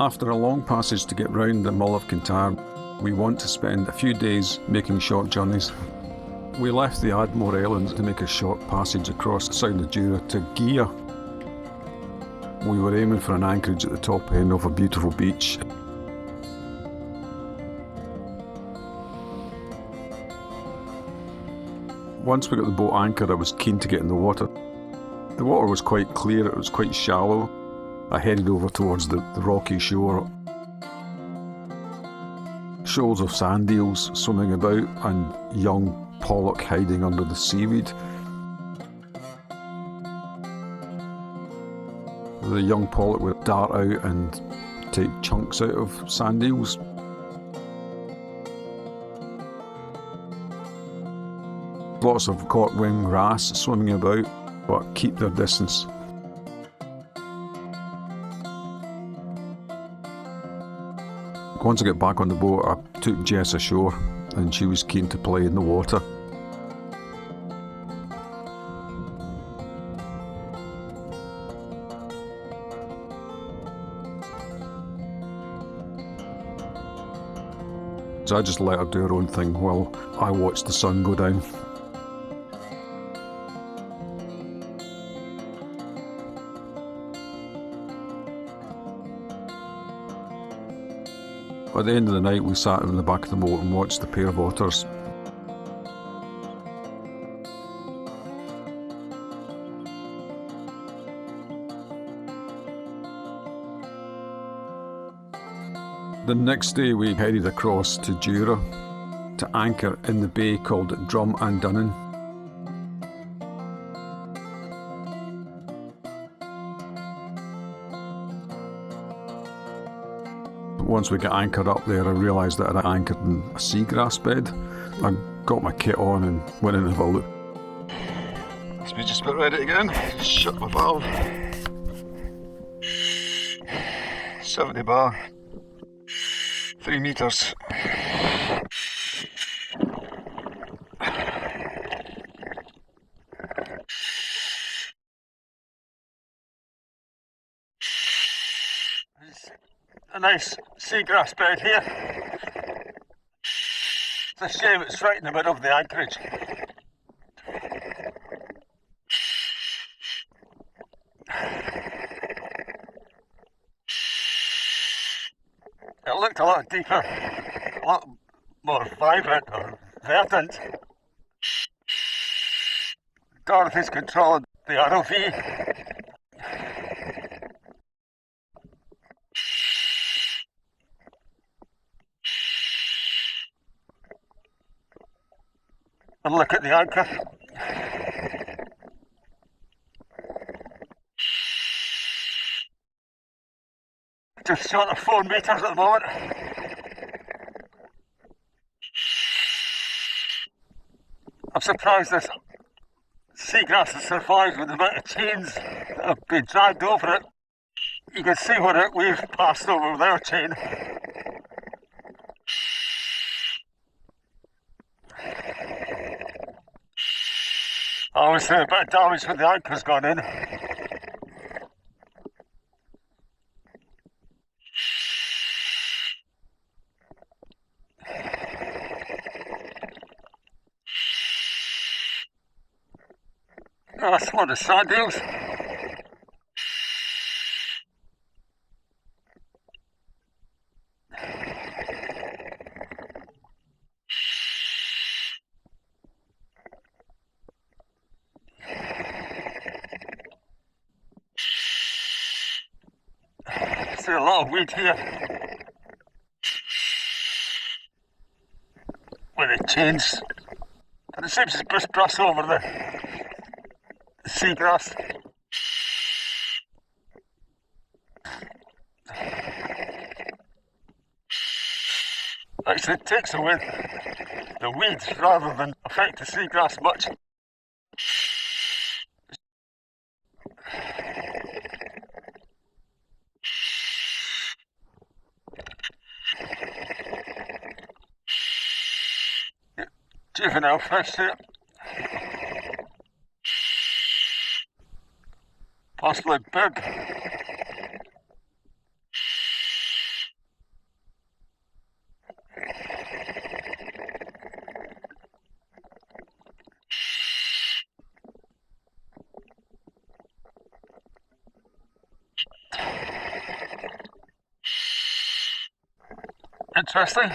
After a long passage to get round the Mull of Kintyre, we want to spend a few days making short journeys. We left the Ardmore Islands to make a short passage across the Sound of Jura to Gigha. We were aiming for an anchorage at the top end of a beautiful beach. Once we got the boat anchored, I was keen to get in the water. The water was quite clear, it was quite shallow. I headed over towards the rocky shore. Shoals of sand eels swimming about and young pollock hiding under the seaweed. The young pollock would dart out and take chunks out of sand eels. Lots of cork-wing wrasse swimming about, but keep their distance. Once I got back on the boat, I took Jess ashore and she was keen to play in the water. So I just let her do her own thing while I watched the sun go down. At the end of the night, we sat in the back of the boat and watched the pair of otters. The next day we headed across to Jura to anchor in the bay called Drum and Dunan. Once we got anchored up there, I realised that I'd anchored in a seagrass bed. I got my kit on and went in and have a look. Must be just about ready again. Just shut my valve. 70 bar. 3 metres. A nice seagrass bed here. It's a shame it's right in the middle of the anchorage. It looked a lot deeper, a lot more vibrant or verdant. Dorothy's controlling the ROV. And look at the anchor. Just short of 4 metres at the moment. I'm surprised this seagrass has survived with the amount of chains that have been dragged over it. You can see what we've passed over with our chain. Obviously a bit of damage when the anchor's gone in. Oh, that's one of the sand eels. See a lot of weed here. With the chains. And it seems to just brush over the seagrass. Actually, it takes away the weeds rather than affect the seagrass much. Juvenile fish here. Possibly big. Interesting.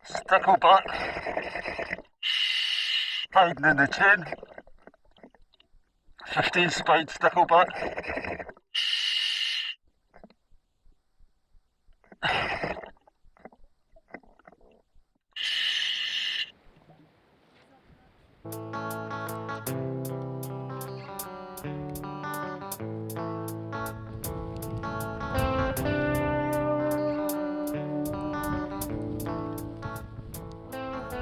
Stickleback. Hiding in the chain. 15 spide stickleback.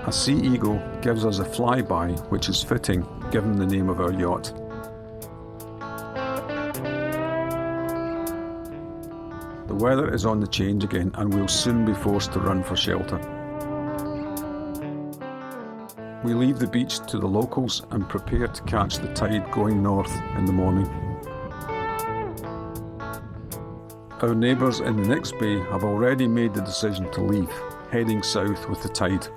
A Sea Eagle gives us a flyby, which is fitting given the name of our yacht. The weather is on the change again and we'll soon be forced to run for shelter. We leave the beach to the locals and prepare to catch the tide going north in the morning. Our neighbours in the next bay have already made the decision to leave, heading south with the tide.